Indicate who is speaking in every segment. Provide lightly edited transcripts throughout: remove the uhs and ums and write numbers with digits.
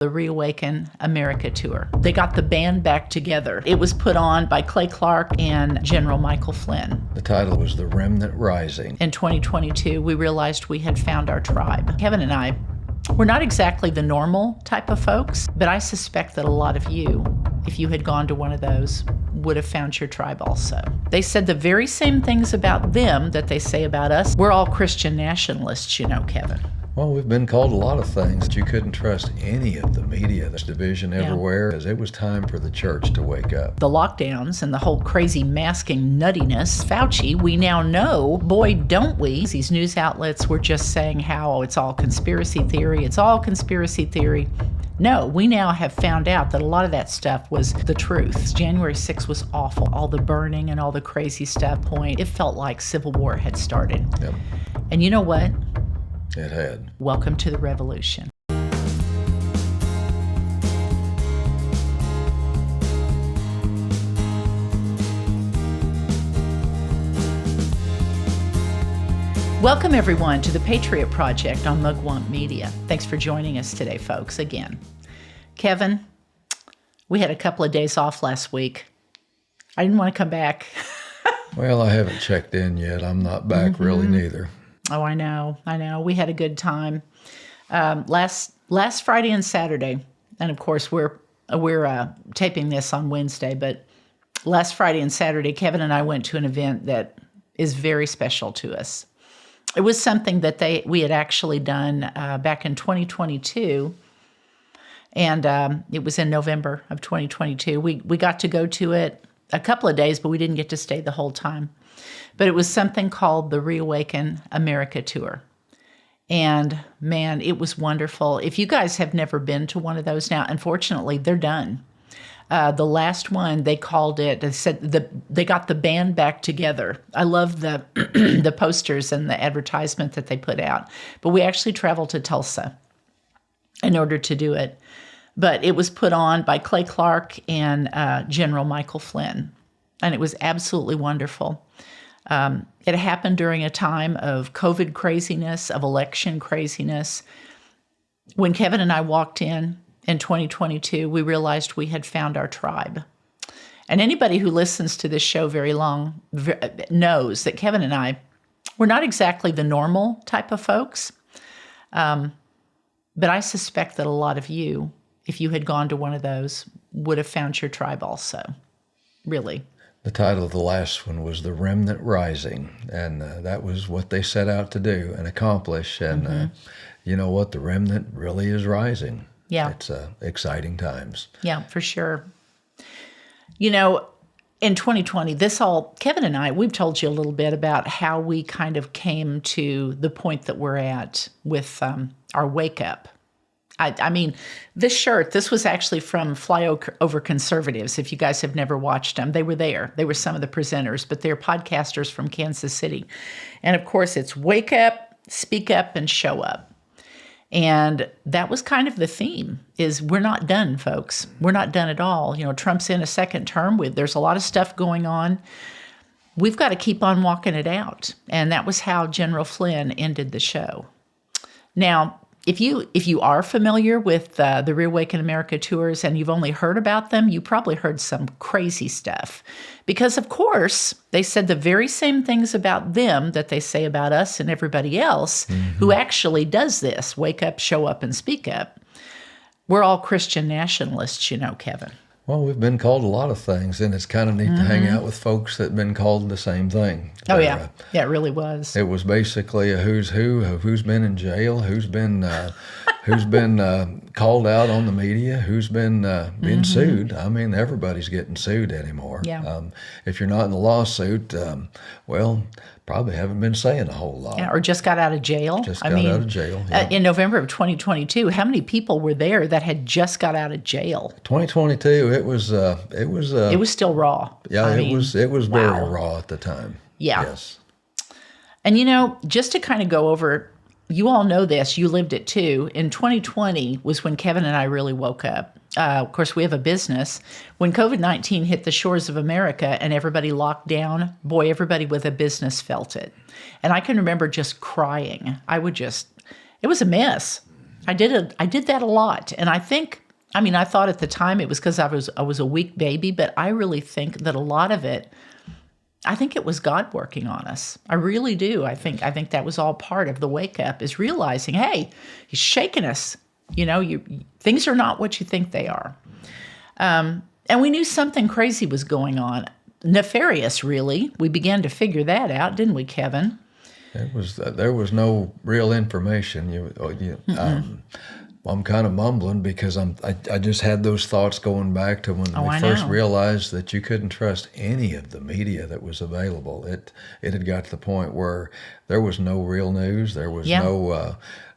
Speaker 1: the Reawaken America tour. They got the band back together. It was put on by Clay Clark and General Michael Flynn.
Speaker 2: The title was The Remnant Rising.
Speaker 1: In 2022, we realized we had found our tribe. Kevin and I, we're not exactly the normal type of folks, but I suspect that a lot of you, if you had gone to one of those, would have found your tribe also. They said the very same things about them that they say about us. We're all Christian nationalists, you know, Kevin.
Speaker 2: Well, we've been called a lot of things. You couldn't trust any of the media. There's division everywhere, because it was time for the church to wake up.
Speaker 1: The lockdowns and the whole crazy masking nuttiness, Fauci, we now know, boy, don't we? These news outlets were just saying how it's all conspiracy theory. It's all conspiracy theory. No, we now have found out that a lot of that stuff was the truth. January 6th was awful. All the burning and all the crazy stuff. It felt like civil war had started.
Speaker 2: Yep.
Speaker 1: And you know what?
Speaker 2: It had.
Speaker 1: Welcome to the revolution. Welcome, everyone, to the Patriot Project on Mugwump Media. Thanks for joining us today, folks, again. Kevin, we had a couple of days off last week. I didn't want to come back.
Speaker 2: Well, I haven't checked in yet. I'm not back really neither.
Speaker 1: Oh, I know. We had a good time. Last Friday and Saturday, and of course we're taping this on Wednesday, but last Friday and Saturday, Kevin and I went to an event that is very special to us. It was something that we had actually done back in 2022, and it was in November of 2022. We got to go to it a couple of days, but we didn't get to stay the whole time. But it was something called the ReAwakening America tour. And man, it was wonderful. If you guys have never been to one of those now, unfortunately, they're done. The last one, they called it, they got the band back together. I love the the posters and the advertisement that they put out. But we actually traveled to Tulsa in order to do it. But it was put on by Clay Clark and General Michael Flynn. And it was absolutely wonderful. It happened during a time of COVID craziness, of election craziness. When Kevin and I walked in 2022, we realized we had found our tribe. And anybody who listens to this show very long knows that Kevin and I, we're not exactly the normal type of folks. But I suspect that a lot of you, if you had gone to one of those, would have found your tribe also. Really.
Speaker 2: The title of the last one was The Remnant Rising, and that was what they set out to do and accomplish. And you know what? The remnant really is rising.
Speaker 1: Yeah.
Speaker 2: It's exciting times.
Speaker 1: Yeah, for sure. You know, in 2020, Kevin and I, we've told you a little bit about how we kind of came to the point that we're at with our wake up. I mean, this was actually from Flyover Conservatives. If you guys have never watched them, they were there. They were some of the presenters, but they're podcasters from Kansas City. And of course, it's wake up, speak up, and show up. And that was kind of the theme, is we're not done, folks. We're not done at all. You know, Trump's in a second term. There's a lot of stuff going on. We've got to keep on walking it out. And that was how General Flynn ended the show. Now, if you are familiar with the ReAwaken America tours and you've only heard about them, you probably heard some crazy stuff. Because, of course, they said the very same things about them that they say about us and everybody else who actually does this, wake up, show up, and speak up. We're all Christian nationalists, you know, Kevin.
Speaker 2: Well, we've been called a lot of things, and it's kind of neat to hang out with folks that have been called the same thing.
Speaker 1: Oh, yeah. Yeah, it really was.
Speaker 2: It was basically a who's who of who's been in jail, who's been called out on the media, who's been sued. I mean, everybody's getting sued anymore.
Speaker 1: Yeah.
Speaker 2: If you're not in a lawsuit, well, probably haven't been saying a whole lot.
Speaker 1: Yeah, or just got out of jail.
Speaker 2: Out of jail. Yeah.
Speaker 1: In November of 2022, how many people were there that had just got out of jail?
Speaker 2: 2022, it was
Speaker 1: still raw.
Speaker 2: Yeah, it was very raw at the time.
Speaker 1: Yeah.
Speaker 2: Yes.
Speaker 1: And you know, just to kind of go over, you all know this, you lived it too. In 2020 was when Kevin and I really woke up. Of course, we have a business. When COVID-19 hit the shores of America and everybody locked down, boy, everybody with a business felt it. And I can remember just crying. It was a mess. I did that a lot. And I thought at the time it was because I was a weak baby, but I really think that a lot of it, I think it was God working on us. I really do. I think that was all part of the wake up, is realizing, hey, he's shaking us. Things are not what you think they are. And we knew something crazy was going on. Nefarious, really. We began to figure that out, didn't we, Kevin?
Speaker 2: There was no real information. I'm kind of mumbling because I just had those thoughts going back to when we first realized that you couldn't trust any of the media that was available. It had got to the point where there was no real news. There was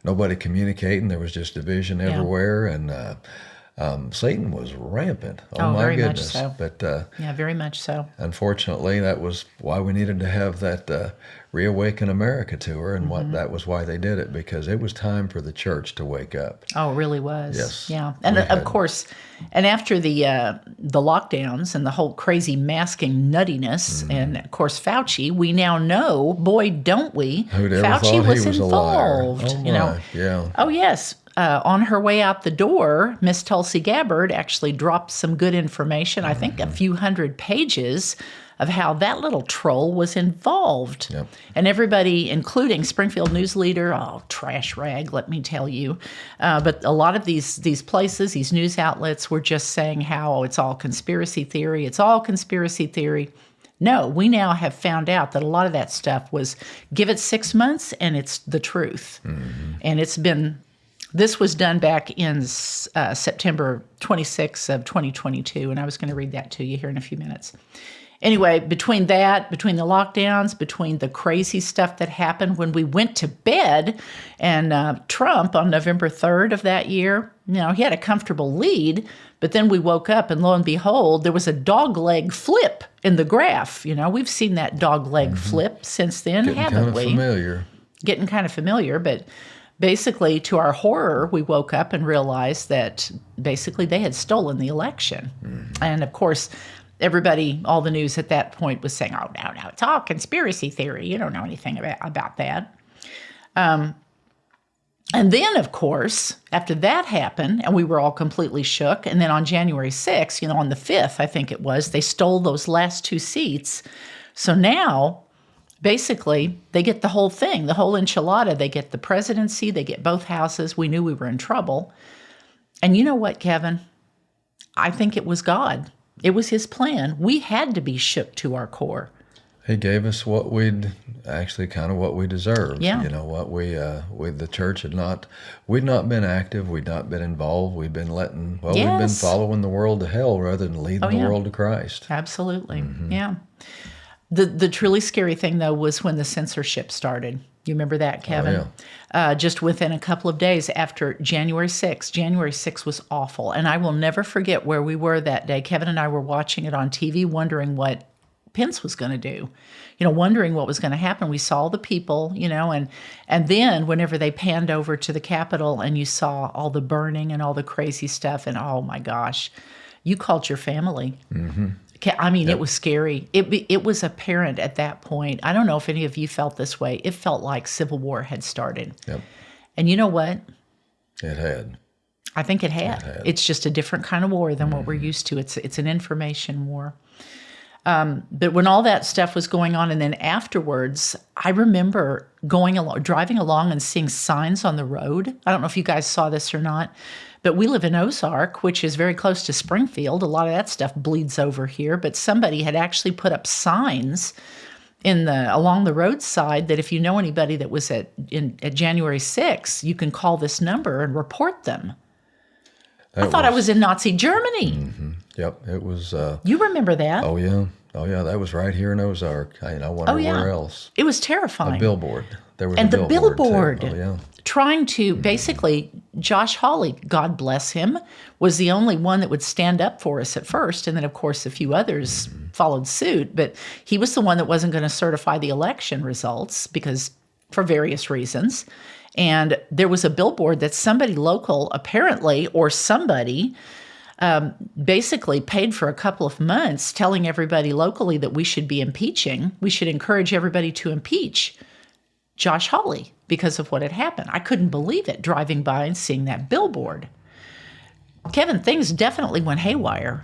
Speaker 2: nobody communicating. There was just division everywhere, and Satan was rampant. Oh my
Speaker 1: very
Speaker 2: goodness!
Speaker 1: Much so.
Speaker 2: But
Speaker 1: very much so.
Speaker 2: Unfortunately, that was why we needed to have that Reawaken America tour, and that was why they did it, because it was time for the church to wake up.
Speaker 1: Oh, it really was.
Speaker 2: Yes.
Speaker 1: Yeah. And of course, and after the lockdowns and the whole crazy masking nuttiness, and of course Fauci, we now know, boy, don't we?
Speaker 2: Who'd ever
Speaker 1: Fauci
Speaker 2: thought
Speaker 1: was
Speaker 2: he was
Speaker 1: involved.
Speaker 2: A liar? Yeah.
Speaker 1: Oh yes. On her way out the door, Miss Tulsi Gabbard actually dropped some good information. I think a few hundred pages of how that little troll was involved.
Speaker 2: Yep.
Speaker 1: And everybody, including Springfield News Leader, trash rag, let me tell you. But a lot of these places, these news outlets, were just saying how it's all conspiracy theory. It's all conspiracy theory. No, we now have found out that a lot of that stuff was, give it 6 months and it's the truth. And this was done back in September 26th of 2022, and I was going to read that to you here in a few minutes. Anyway, between the lockdowns, between the crazy stuff that happened when we went to bed, and Trump on November 3rd of that year, he had a comfortable lead, but then we woke up and lo and behold, there was a dog leg flip in the graph. We've seen that dog leg flip since then, haven't we? Getting kind of familiar, but basically, to our horror, we woke up and realized that basically they had stolen the election. And of course, everybody, all the news at that point was saying, oh, no, it's all conspiracy theory. You don't know anything about that. And then, of course, after that happened, and we were all completely shook, and then on January 6th, on the 5th, I think it was, they stole those last 2 seats. So now, basically, they get the whole thing, the whole enchilada. They get the presidency, they get both houses. We knew we were in trouble. And you know what, Kevin? I think it was God. It was his plan. We had to be shook to our core.
Speaker 2: He gave us what we deserved.
Speaker 1: Yeah.
Speaker 2: The church we'd not been active, we'd not been involved, we'd been we've been following the world to hell rather than leading the world to Christ.
Speaker 1: Absolutely. Yeah. The truly scary thing, though, was when the censorship started. You remember that, Kevin?
Speaker 2: Oh, yeah.
Speaker 1: Just within a couple of days after January 6th. January 6th was awful. And I will never forget where we were that day. Kevin and I were watching it on TV, wondering what Pence was going to do, wondering what was going to happen. We saw the people, and then whenever they panned over to the Capitol and you saw all the burning and all the crazy stuff, and oh my gosh, you called your family. It was scary. It was apparent at that point. I don't know if any of you felt this way. It felt like civil war had started.
Speaker 2: Yep.
Speaker 1: And you know what?
Speaker 2: It had.
Speaker 1: I think it had. It's just a different kind of war than what we're used to. It's an information war. But when all that stuff was going on, and then afterwards, I remember driving along and seeing signs on the road. I don't know if you guys saw this or not, but we live in Ozark, which is very close to Springfield. A lot of that stuff bleeds over here, but somebody had actually put up signs along the roadside that if you know anybody that was at January 6th, you can call this number and report them. I thought I was in Nazi Germany.
Speaker 2: Yep, it was.
Speaker 1: You remember that?
Speaker 2: Oh yeah, that was right here in Ozark. I wonder where else.
Speaker 1: It was terrifying.
Speaker 2: A billboard. There was
Speaker 1: and
Speaker 2: a
Speaker 1: the
Speaker 2: billboard.
Speaker 1: Too.
Speaker 2: Oh yeah.
Speaker 1: Trying to basically, Josh Hawley, God bless him, was the only one that would stand up for us at first, and then of course a few others followed suit. But he was the one that wasn't going to certify the election results because for various reasons. And there was a billboard that somebody local, apparently, or somebody basically paid for a couple of months telling everybody locally that we should be impeaching. We should encourage everybody to impeach Josh Hawley because of what had happened. I couldn't believe it driving by and seeing that billboard. Kevin, things definitely went haywire.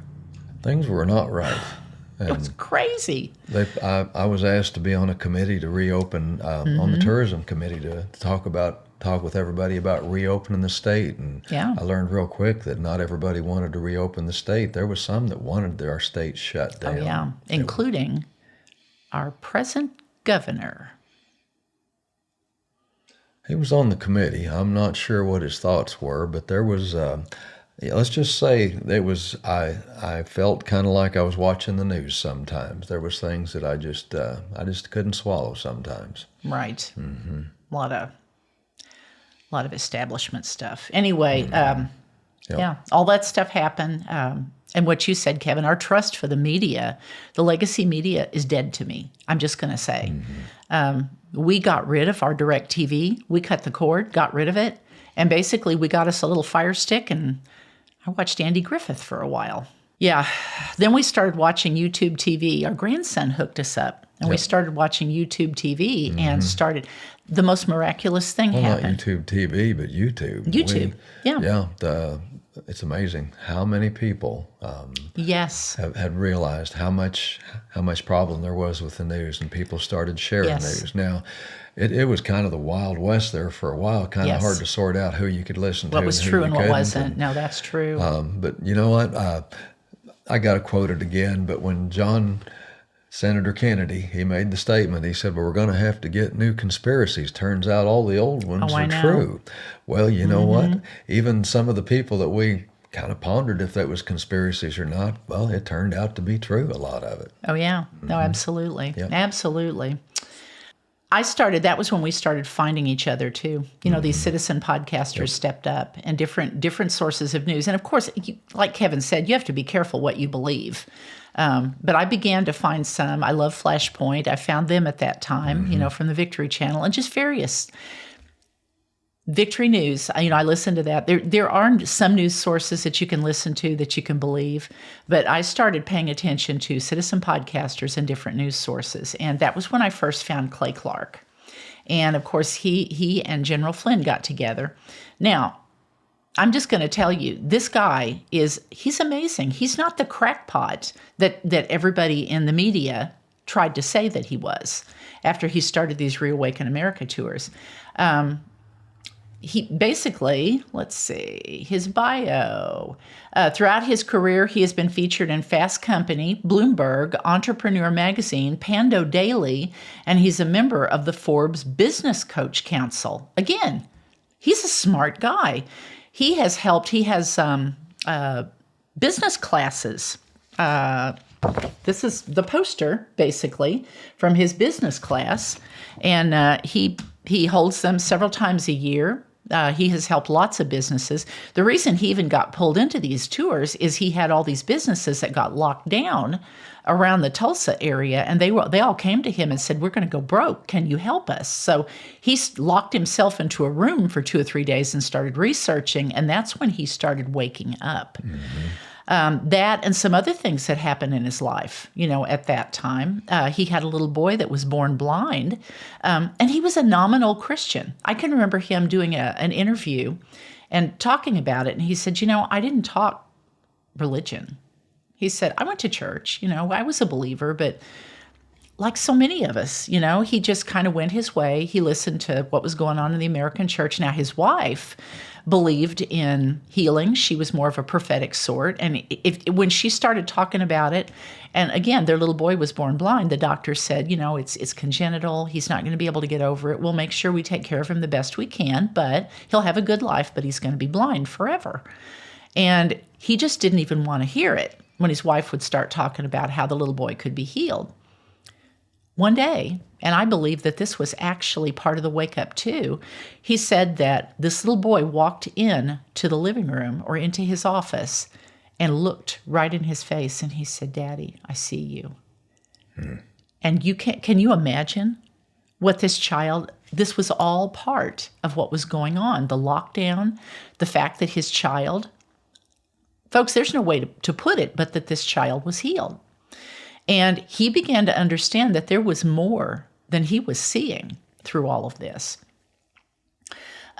Speaker 2: Things were not right.
Speaker 1: It was crazy.
Speaker 2: I was asked to be on a committee to reopen, on the tourism committee to talk with everybody about reopening the state. And I learned real quick that not everybody wanted to reopen the state. There was some that wanted our state shut down.
Speaker 1: Oh, yeah, including our present governor.
Speaker 2: He was on the committee. I'm not sure what his thoughts were, but there was, let's just say it was, I felt kind of like I was watching the news sometimes. There was things that I just couldn't swallow sometimes.
Speaker 1: Right. Mm-hmm. A lot of establishment stuff. Anyway, all that stuff happened. And what you said, Kevin, our trust for the media, the legacy media is dead to me. I'm just going to say. Mm-hmm. We got rid of our direct TV. We cut the cord, got rid of it. And basically we got us a little Fire Stick, and I watched Andy Griffith for a while. Yeah. Then we started watching YouTube TV. Our grandson hooked us up, and we started watching YouTube TV and started. The most miraculous thing happened.
Speaker 2: Not YouTube TV, but YouTube.
Speaker 1: YouTube,
Speaker 2: It's amazing how many people had realized how much problem there was with the news, and people started sharing news. Now, it was kind of the Wild West there for a while, kind of hard to sort out who you could listen to.
Speaker 1: What was true and what wasn't. No, that's true.
Speaker 2: But you know what? I got to quote it again, but when Senator Kennedy, he made the statement. He said, well, we're going to have to get new conspiracies. Turns out all the old ones are true. Well, you know what? Even some of the people that we kind of pondered if that was conspiracies or not, well, it turned out to be true, a lot of it.
Speaker 1: Oh, yeah. No, absolutely. Yep. Absolutely. That was when we started finding each other too. You know, these citizen podcasters stepped up, and different sources of news. And of course, like Kevin said, you have to be careful what you believe. But I began to find some. I love Flashpoint. I found them at that time, from the Victory Channel, and just various Victory News. I listened to that. There are some news sources that you can listen to that you can believe, but I started paying attention to citizen podcasters and different news sources, and that was when I first found Clay Clark. And of course, he and General Flynn got together. Now, I'm just going to tell you, this guy he's amazing. He's not the crackpot that everybody in the media tried to say that he was after he started these Reawaken America tours. He basically, let's see, his bio. Throughout his career, he has been featured in Fast Company, Bloomberg, Entrepreneur Magazine, Pando Daily, and he's a member of the Forbes Business Coach Council. Again, he's a smart guy. He has business classes. This is the poster, basically, from his business class, and he holds them several times a year. He has helped lots of businesses. The reason he even got pulled into these tours is he had all these businesses that got locked down around the Tulsa area, and they all came to him and said, we're going to go broke. Can you help us? So he locked himself into a room for 2 or 3 days and started researching, and that's when he started waking up. That and some other things that happened in his life, at that time. He had a little boy that was born blind, and he was a nominal Christian. I can remember him doing an interview and talking about it, and he said, I didn't talk religion. He said, I went to church, I was a believer, but like so many of us, he just kind of went his way. He listened to what was going on in the American church. Now, his wife believed in healing. She was more of a prophetic sort. And when she started talking about it, and again, their little boy was born blind, the doctor said, it's congenital. He's not going to be able to get over it. We'll make sure we take care of him the best we can, but he'll have a good life, but he's going to be blind forever. And he just didn't even want to hear it when his wife would start talking about how the little boy could be healed. One day, and I believe that this was actually part of the wake up too, he said that this little boy walked in to the living room or into his office and looked right in his face, and he said, Daddy, I see you. And can you imagine what this was all part of what was going on, the lockdown, the fact that his child, folks, there's no way to put it, but that this child was healed. And he began to understand that there was more than he was seeing through all of this.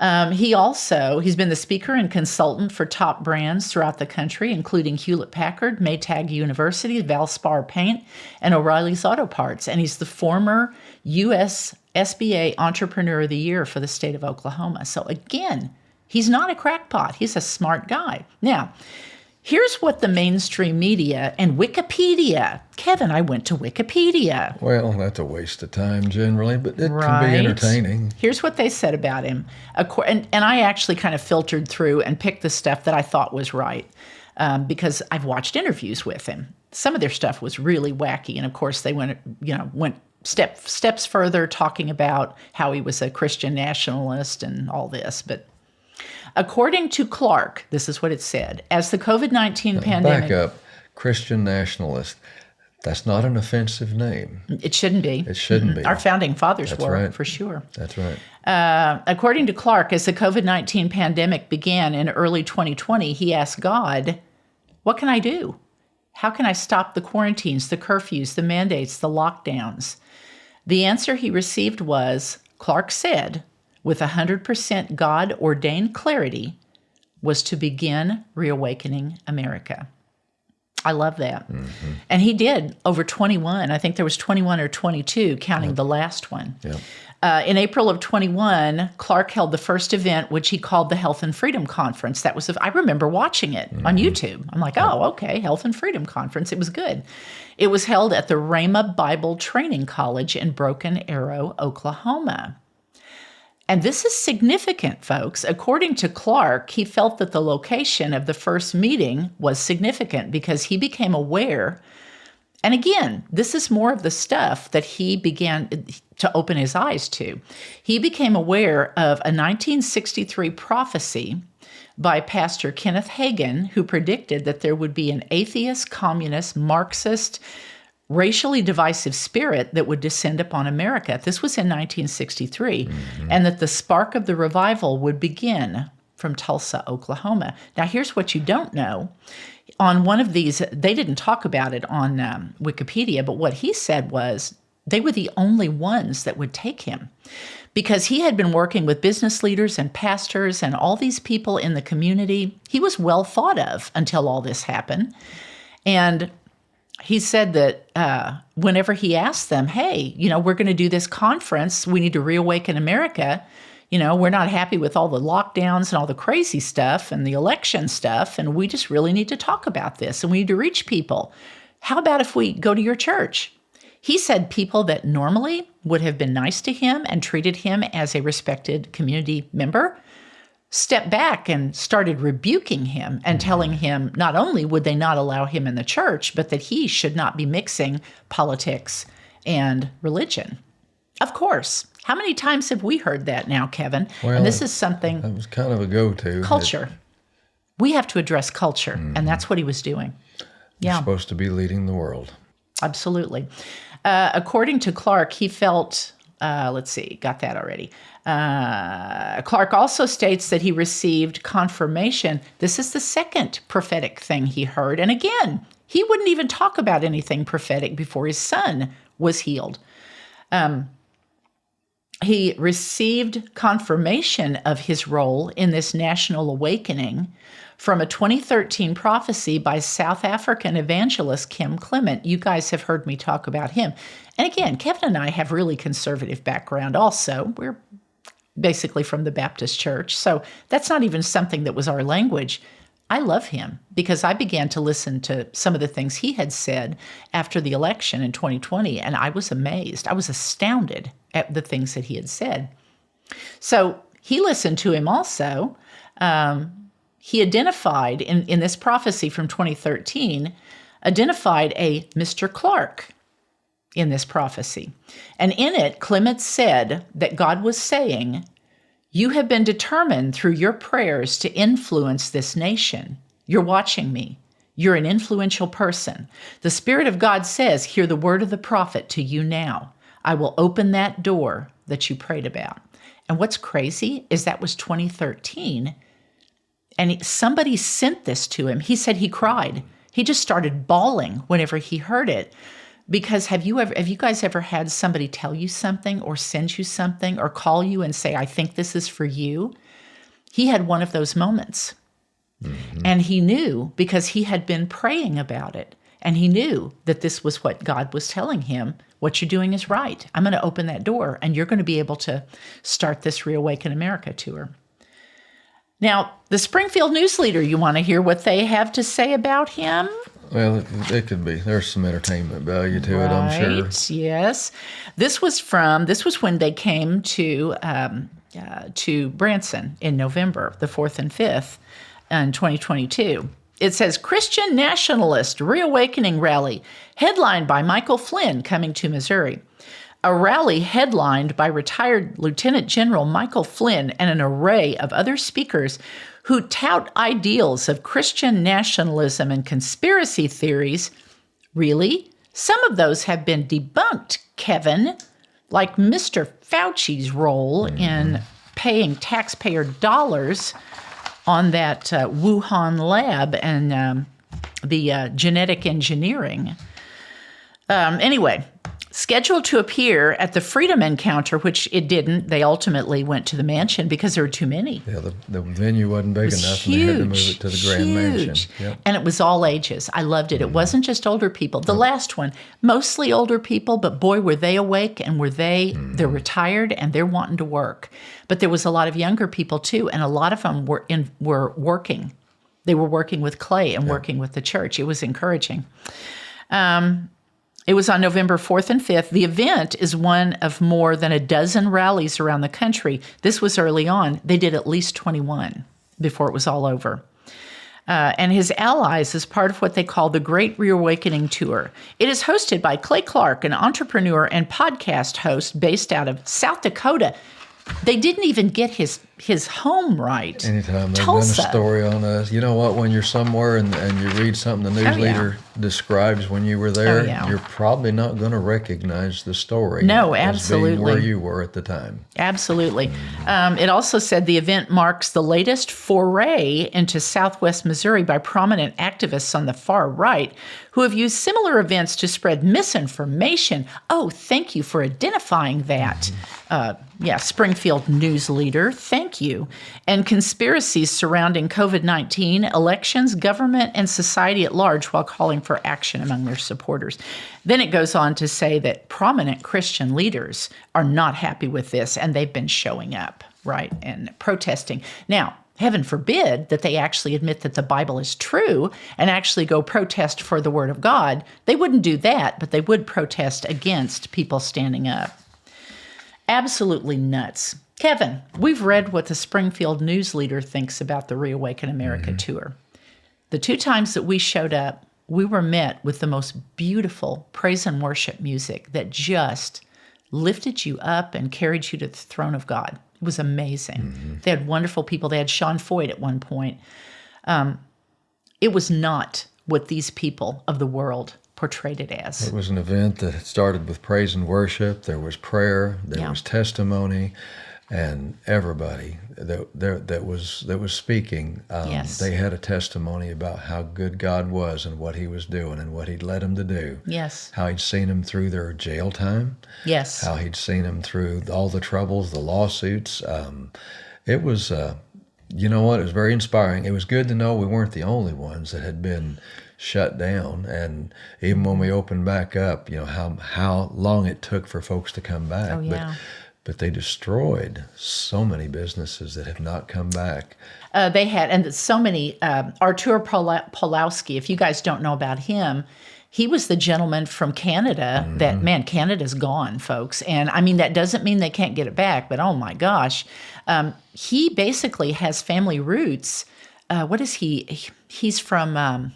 Speaker 1: He's been the speaker and consultant for top brands throughout the country, including Hewlett-Packard, Maytag University, Valspar Paint, and O'Reilly's Auto Parts. And he's the former U.S. SBA Entrepreneur of the Year for the state of Oklahoma. So again, he's not a crackpot. He's a smart guy. Now, here's what the mainstream media and Wikipedia. Kevin, I went to Wikipedia.
Speaker 2: Well, that's a waste of time generally, but it can be entertaining.
Speaker 1: Here's what they said about him. And I actually kind of filtered through and picked the stuff that I thought was right because I've watched interviews with him. Some of their stuff was really wacky. And of course, they went steps further talking about how he was a Christian nationalist and all this. But according to Clark, this is what it said. As the COVID-19 pandemic...
Speaker 2: Back up. Christian nationalist. That's not an offensive name.
Speaker 1: It shouldn't be.
Speaker 2: It shouldn't be.
Speaker 1: Our founding fathers were,
Speaker 2: right.
Speaker 1: for sure.
Speaker 2: That's right.
Speaker 1: According to Clark, as the COVID-19 pandemic began in early 2020, he asked God, what can I do? How can I stop the quarantines, the curfews, the mandates, the lockdowns? The answer he received was, Clark said, with 100% God-ordained clarity, was to begin reawakening America. I love that. Mm-hmm. And he did over 21. I think there was 21 or 22, counting the last one. Yep. In April of 21, Clark held the first event, which he called the Health and Freedom Conference. I remember watching it on YouTube. I'm like, oh, okay, Health and Freedom Conference. It was good. It was held at the Rhema Bible Training College in Broken Arrow, Oklahoma. And this is significant, folks. According to Clark, he felt that the location of the first meeting was significant because he became aware. And again, this is more of the stuff that he began to open his eyes to. He became aware of a 1963 prophecy by Pastor Kenneth Hagin, who predicted that there would be an atheist, communist, Marxist, racially divisive spirit that would descend upon America. This was in 1963, and that the spark of the revival would begin from Tulsa, Oklahoma. Now, here's what you don't know. On one of these, they didn't talk about it on Wikipedia, but what he said was they were the only ones that would take him because he had been working with business leaders and pastors and all these people in the community. He was well thought of until all this happened. And he said that whenever he asked them, hey, we're going to do this conference, we need to reawaken America. We're not happy with all the lockdowns and all the crazy stuff and the election stuff, and we just really need to talk about this, and we need to reach people. How about if we go to your church? He said people that normally would have been nice to him and treated him as a respected community member stepped back and started rebuking him and telling him not only would they not allow him in the church, but that he should not be mixing politics and religion. Of course. How many times have we heard that now, Kevin?
Speaker 2: Well,
Speaker 1: and this is something...
Speaker 2: That was kind of a go-to.
Speaker 1: Culture. We have to address culture, and that's what he was doing.
Speaker 2: You're supposed to be leading the world.
Speaker 1: Absolutely. According to Clark, he felt... got that already. Clark also states that he received confirmation. This is the second prophetic thing he heard. And again, he wouldn't even talk about anything prophetic before his son was healed. He received confirmation of his role in this national awakening from a 2013 prophecy by South African evangelist Kim Clement. You guys have heard me talk about him. And again, Kevin and I have really conservative background also. We're basically from the Baptist church. So that's not even something that was our language. I love him because I began to listen to some of the things he had said after the election in 2020, and I was amazed. I was astounded at the things that he had said. So he listened to him also. He identified, in this prophecy from 2013, identified a Mr. Clark in this prophecy. And in it, Clement said that God was saying, you have been determined through your prayers to influence this nation. You're watching me. You're an influential person. The Spirit of God says, hear the word of the prophet to you now. I will open that door that you prayed about. And what's crazy is that was 2013. And somebody sent this to him. He said he cried. He just started bawling whenever he heard it. Because have you guys ever had somebody tell you something or send you something or call you and say, I think this is for you? he had one of those moments. Mm-hmm. And he knew because he had been praying about it. And he knew that this was what God was telling him. What you're doing is right. I'm going to open that door, and you're going to be able to start this Reawaken America tour. Now, the Springfield News Leader, you want to hear what they have to say about him?
Speaker 2: Well, it could be. There's some entertainment value to it, I'm sure.
Speaker 1: Yes. This was when they came to Branson in November, the 4th and 5th in 2022. It says, Christian Nationalist Reawakening Rally, headlined by Michael Flynn, coming to Missouri. A rally headlined by retired Lieutenant General Michael Flynn and an array of other speakers who tout ideals of Christian nationalism and conspiracy theories. Really? Some of those have been debunked, Kevin, like Mr. Fauci's role in paying taxpayer dollars on that Wuhan lab and the genetic engineering. Anyway, scheduled to appear at the Freedom Encounter, which it didn't. They ultimately went to the mansion because there were too many.
Speaker 2: Yeah, the venue wasn't big enough, and they had to move it to the Grand Mansion. Yep.
Speaker 1: And it was all ages. I loved it. It wasn't just older people. The last one, mostly older people, but boy, were they awake, and they're retired, and they're wanting to work. But there was a lot of younger people, too, and a lot of them were working. They were working with clay and working with the church. It was encouraging. It was on November 4th and 5th. The event is one of more than a dozen rallies around the country. This was early on. They did at least 21 before it was all over. And his allies as part of what they call the Great Reawakening Tour. It is hosted by Clay Clark, an entrepreneur and podcast host based out of South Dakota. They didn't even get his home right.
Speaker 2: Anytime they've done a story on us, you know what? When you're somewhere and you read something the news leader describes when you were there, you're probably not going to recognize the story.
Speaker 1: No, absolutely.
Speaker 2: As being where you were at the time.
Speaker 1: Absolutely. It also said the event marks the latest foray into Southwest Missouri by prominent activists on the far right who have used similar events to spread misinformation. Oh, thank you for identifying that. Springfield News Leader, thank you. And conspiracies surrounding COVID-19, elections, government, and society at large while calling for action among their supporters. Then it goes on to say that prominent Christian leaders are not happy with this, and they've been showing up, right, and protesting. Now, heaven forbid that they actually admit that the Bible is true and actually go protest for the Word of God. They wouldn't do that, but they would protest against people standing up. Absolutely nuts. Kevin, we've read what the Springfield News Leader thinks about the Reawaken America tour. The 2 times that we showed up, we were met with the most beautiful praise and worship music that just lifted you up and carried you to the throne of God. It was amazing. They had wonderful people. They had Sean Foyt at one point. It was not what these people of the world portrayed it as.
Speaker 2: It was an event that started with praise and worship. There was prayer. There was testimony, and everybody that was speaking, they had a testimony about how good God was and what He was doing and what He'd led them to do.
Speaker 1: Yes.
Speaker 2: How He'd seen them through their jail time.
Speaker 1: Yes.
Speaker 2: How He'd seen them through all the troubles, the lawsuits. It was, you know what? It was very inspiring. It was good to know we weren't the only ones that had been shut down, and even when we opened back up, you know how long it took for folks to come back.
Speaker 1: Oh, yeah.
Speaker 2: But they destroyed so many businesses that have not come back.
Speaker 1: They had, and so many. Artur Pawlowski, if you guys don't know about him, he was the gentleman from Canada that, Canada's gone, folks. And I mean, that doesn't mean they can't get it back, but oh my gosh. He basically has family roots. What is he? He's from,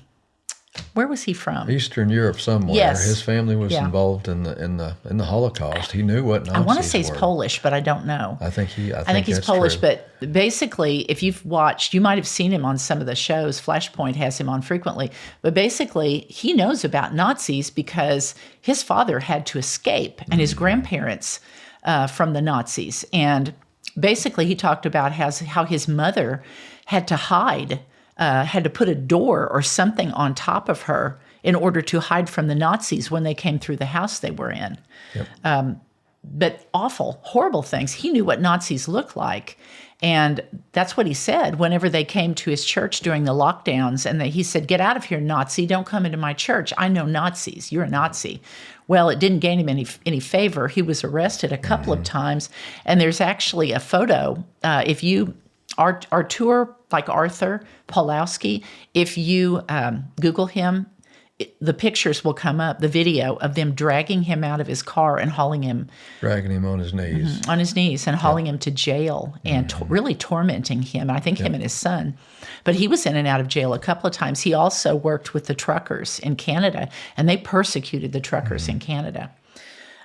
Speaker 1: where was he from?
Speaker 2: Eastern Europe somewhere.
Speaker 1: Yes.
Speaker 2: His family was involved in the Holocaust. He knew what Nazis were.
Speaker 1: I want to say he's Polish, but I don't know.
Speaker 2: I think
Speaker 1: he's Polish,
Speaker 2: true.
Speaker 1: But basically, if you've watched, you might have seen him on some of the shows. Flashpoint has him on frequently. But basically, he knows about Nazis because his father had to escape and his grandparents from the Nazis. And basically, he talked about how his mother had to hide, had to put a door or something on top of her in order to hide from the Nazis when they came through the house they were in.
Speaker 2: Yep.
Speaker 1: but awful, horrible things. He knew what Nazis looked like. And that's what he said whenever they came to his church during the lockdowns. And he said, "Get out of here, Nazi. Don't come into my church. I know Nazis. You're a Nazi." Well, it didn't gain him any favor. He was arrested a couple of times. And there's actually a photo. If you, our tour, like Arthur Pawlowski, if you Google him, the pictures will come up, the video of them dragging him out of his car and hauling him.
Speaker 2: Dragging him on his knees.
Speaker 1: On his knees and hauling him to jail and really tormenting him. I think him and his son. But he was in and out of jail a couple of times. He also worked with the truckers in Canada, and they persecuted the truckers in Canada.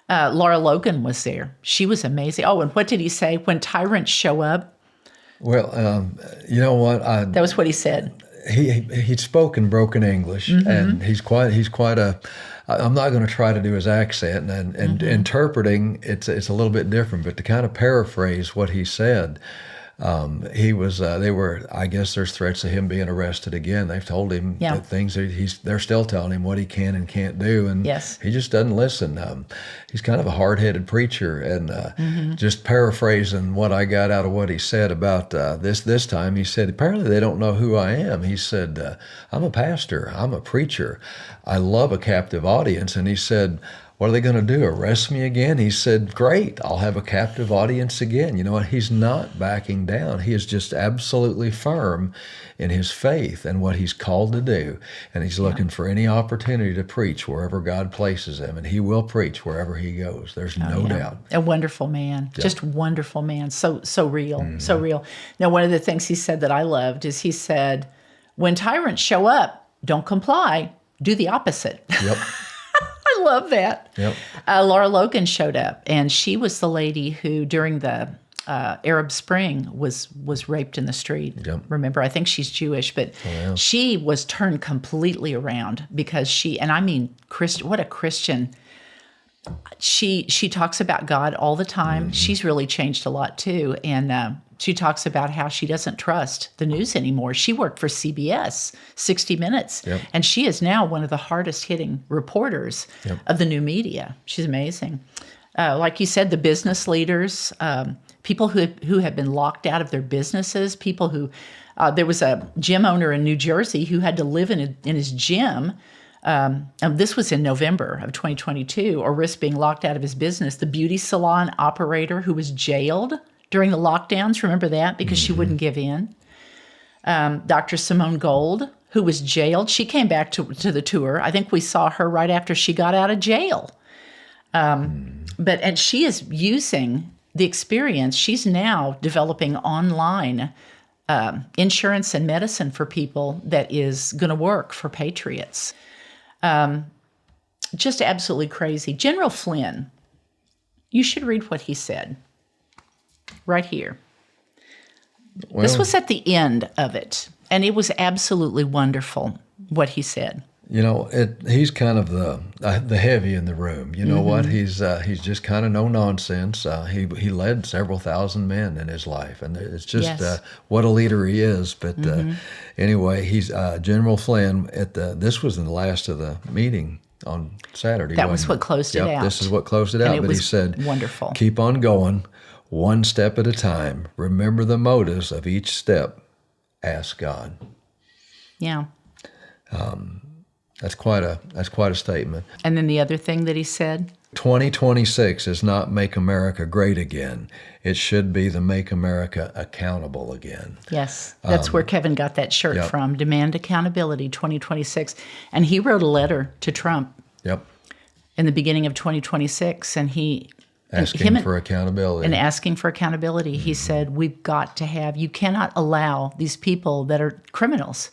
Speaker 1: Laura Logan was there. She was amazing. Oh, and what did he say? When tyrants show up?
Speaker 2: Well, you know what?
Speaker 1: That was what he said.
Speaker 2: He spoke in broken English, and he's quite a. I'm not going to try to do his accent, and interpreting it's a little bit different. But to kind of paraphrase what he said, he was. They were. I guess there's threats of him being arrested again. They've told him that things. They're still telling him what he can and can't do, and he just doesn't listen. He's kind of a hard-headed preacher, and just paraphrasing what I got out of what he said about this time, he said, apparently they don't know who I am. He said, I'm a pastor, I'm a preacher, I love a captive audience. And he said, what are they going to do, arrest me again? He said, great, I'll have a captive audience again. You know what? He's not backing down. He is just absolutely firm in his faith and what he's called to do. And he's looking for any opportunity to preach wherever God places him. And he will preach wherever he goes. There's no doubt.
Speaker 1: A wonderful man, just wonderful man. So real, so real. Now, one of the things he said that I loved is he said, when tyrants show up, don't comply, do the opposite.
Speaker 2: Yep.
Speaker 1: I love that.
Speaker 2: Yep.
Speaker 1: Laura Logan showed up, and she was the lady who, during the Arab Spring, was raped in the street.
Speaker 2: Yep.
Speaker 1: Remember, I think she's Jewish, but she was turned completely around because and I mean, what a Christian. She talks about God all the time. She's really changed a lot too, and she talks about how she doesn't trust the news anymore. She worked for CBS, 60 Minutes, and she is now one of the hardest hitting reporters of the new media. She's amazing. Like you said, the business leaders, people who have been locked out of their businesses, people who, there was a gym owner in New Jersey who had to live in his gym. And this was in November of 2022, or risk being locked out of his business. The beauty salon operator who was jailed during the lockdowns, remember that? Because she wouldn't give in. Dr. Simone Gold, who was jailed, she came back to the tour. I think we saw her right after she got out of jail. And she is using the experience. She's now developing online insurance and medicine for people that is going to work for patriots. Just absolutely crazy. General Flynn, you should read what he said right here. Well, this was at the end of it, and it was absolutely wonderful what he said.
Speaker 2: You know, he's kind of the heavy in the room. You know what? He's just kind of no nonsense. He led several thousand men in his life, and it's just what a leader he is. But anyway, he's General Flynn. This was in the last of the meeting on Saturday.
Speaker 1: That was what closed it out.
Speaker 2: This is what closed it out. But he said,
Speaker 1: wonderful.
Speaker 2: Keep on going, one step at a time. Remember the motives of each step. Ask God.
Speaker 1: Yeah.
Speaker 2: That's quite a statement.
Speaker 1: And then the other thing that he said?
Speaker 2: 2026 is not Make America Great Again. It should be the Make America Accountable Again.
Speaker 1: Yes, that's where Kevin got that shirt from. Demand Accountability 2026. And he wrote a letter to Trump in the beginning of 2026, and
Speaker 2: asking for accountability.
Speaker 1: And asking for accountability. He said, we've got to you cannot allow these people that are criminals,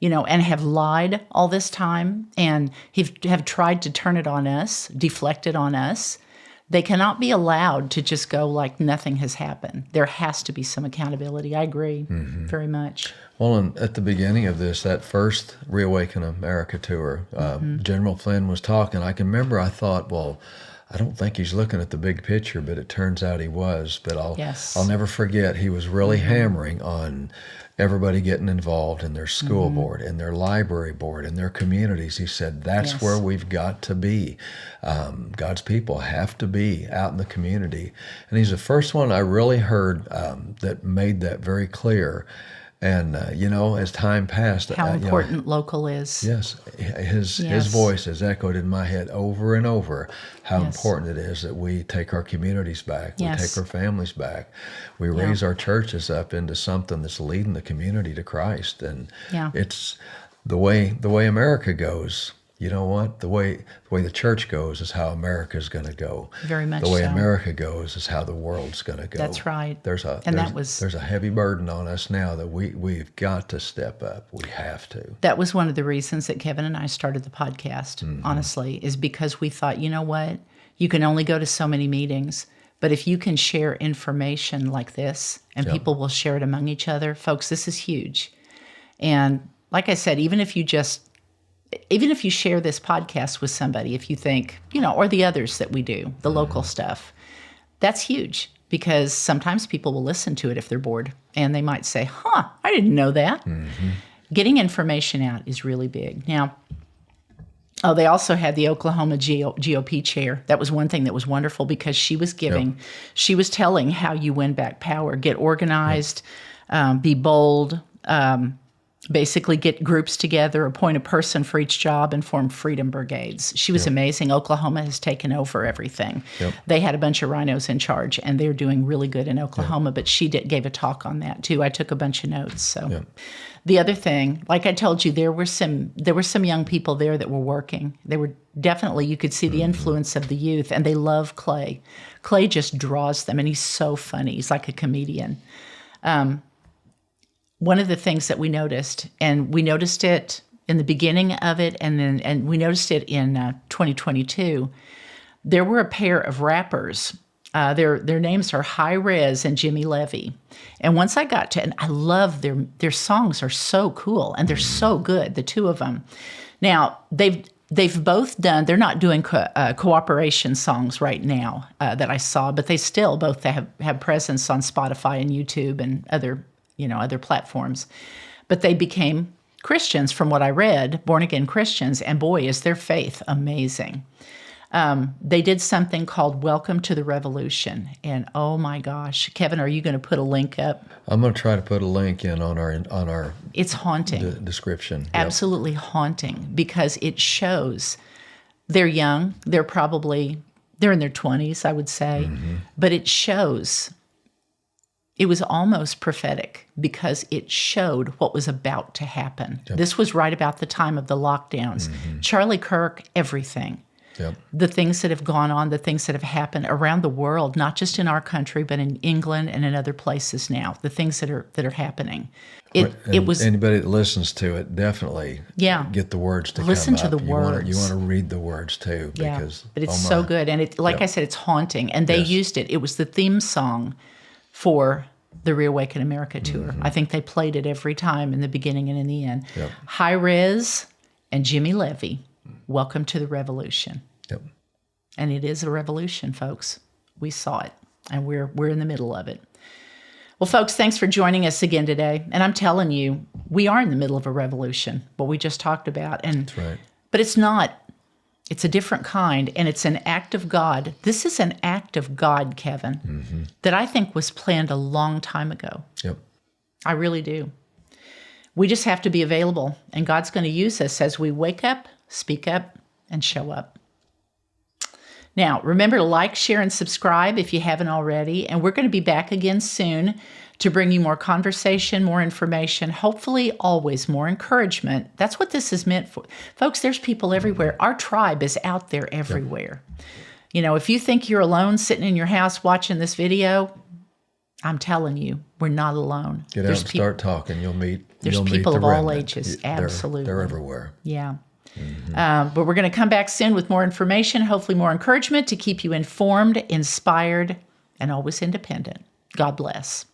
Speaker 1: and have lied all this time and have tried to turn it on us, deflect it on us. They cannot be allowed to just go like nothing has happened. There has to be some accountability. I agree very much.
Speaker 2: Well, and at the beginning of that first Reawaken America tour, General Flynn was talking. I can remember I thought, well, I don't think he's looking at the big picture, but it turns out he was. But
Speaker 1: Yes.
Speaker 2: I'll never forget, he was really hammering on everybody getting involved in their school board, in their library board, in their communities. He said, that's
Speaker 1: Yes.
Speaker 2: where we've got to be. God's people have to be out in the community. And he's the first one I really heard that made that very clear. And, as time passed...
Speaker 1: How important local is.
Speaker 2: Yes. His voice has echoed in my head over and over how important it is that we take our communities back. We take our families back. We raise our churches up into something that's leading the community to Christ. And it's the way America goes. You know what? The way the church goes is how America's going to go.
Speaker 1: Very much
Speaker 2: so. The way
Speaker 1: so.
Speaker 2: America goes is how the world's going to go.
Speaker 1: That's right.
Speaker 2: There's a heavy burden on us now that we've got to step up. We have to.
Speaker 1: That was one of the reasons that Kevin and I started the podcast, honestly, is because we thought, you know what? You can only go to so many meetings, but if you can share information like this and people will share it among each other, folks, this is huge. And like I said, even if you share this podcast with somebody, if you think, or the others that we do, the local stuff, that's huge because sometimes people will listen to it if they're bored and they might say, I didn't know that. Getting information out is really big. Now, they also had the Oklahoma GOP chair. That was one thing that was wonderful because she was she was telling how you win back power, get organized, be bold, basically get groups together, appoint a person for each job, and form freedom brigades. She was amazing. Oklahoma has taken over everything. They had a bunch of rhinos in charge, and they're doing really good in Oklahoma, but she gave a talk on that, too. I took a bunch of notes. So, the other thing, like I told you, there were some young people there that were working. They were definitely, you could see the influence of the youth, and they love Clay. Clay just draws them, and he's so funny. He's like a comedian. One of the things that we noticed, and we noticed it in the beginning of it, and we noticed it in 2022, there were a pair of rappers. Their names are Hi-Rez and Levy. And once I got to, and I love their songs are so cool, and they're so good, the two of them. Now, they've both done, they're not doing cooperation songs right now that I saw, but they still both have presence on Spotify and YouTube and other platforms. But they became Christians from what I read, born-again Christians, and boy, is their faith amazing. They did something called Welcome to the Revolution, and oh my gosh. Kevin, are you going to put a link up?
Speaker 2: I'm going to try to put a link in on our
Speaker 1: It's haunting.
Speaker 2: Description.
Speaker 1: Absolutely haunting because it shows they're young. They're in their 20s, I would say, but it shows. It was almost prophetic because it showed what was about to happen. This was right about the time of the lockdowns. Charlie Kirk, everything. The things that have gone on, the things that have happened around the world, not just in our country, but in England and in other places now, the things that are happening. It was
Speaker 2: anybody that listens to it, definitely get the words to
Speaker 1: listen
Speaker 2: come
Speaker 1: to
Speaker 2: up.
Speaker 1: the words.
Speaker 2: You want to read the words too. Because,
Speaker 1: but it's so good. And I said, it's haunting. And they used it. It was the theme song for the ReAwaken America tour. I think they played it every time in the beginning and in the end. Hi-Rez and Levy, Welcome to the Revolution. And it is a revolution, folks. We saw it, and we're in the middle of it. Well, folks, thanks for joining us again today. And I'm telling you, we are in the middle of a revolution, what we just talked about.
Speaker 2: That's right.
Speaker 1: But it's not. It's a different kind, and it's an act of God. This is an act of God, Kevin, that I think was planned a long time ago. I really do. We just have to be available, and God's going to use us as we wake up, speak up, and show up. Now, remember to like, share, and subscribe if you haven't already, and we're going to be back again soon to bring you more conversation, more information, hopefully always more encouragement. That's what this is meant for. Folks, there's people everywhere. Our tribe is out there everywhere. If you think you're alone sitting in your house watching this video, I'm telling you, we're not alone.
Speaker 2: Get out and start talking. You'll meet
Speaker 1: people of all
Speaker 2: remnant.
Speaker 1: ages. Absolutely.
Speaker 2: They're everywhere.
Speaker 1: Yeah. But we're going to come back soon with more information, hopefully more encouragement to keep you informed, inspired, and always independent. God bless.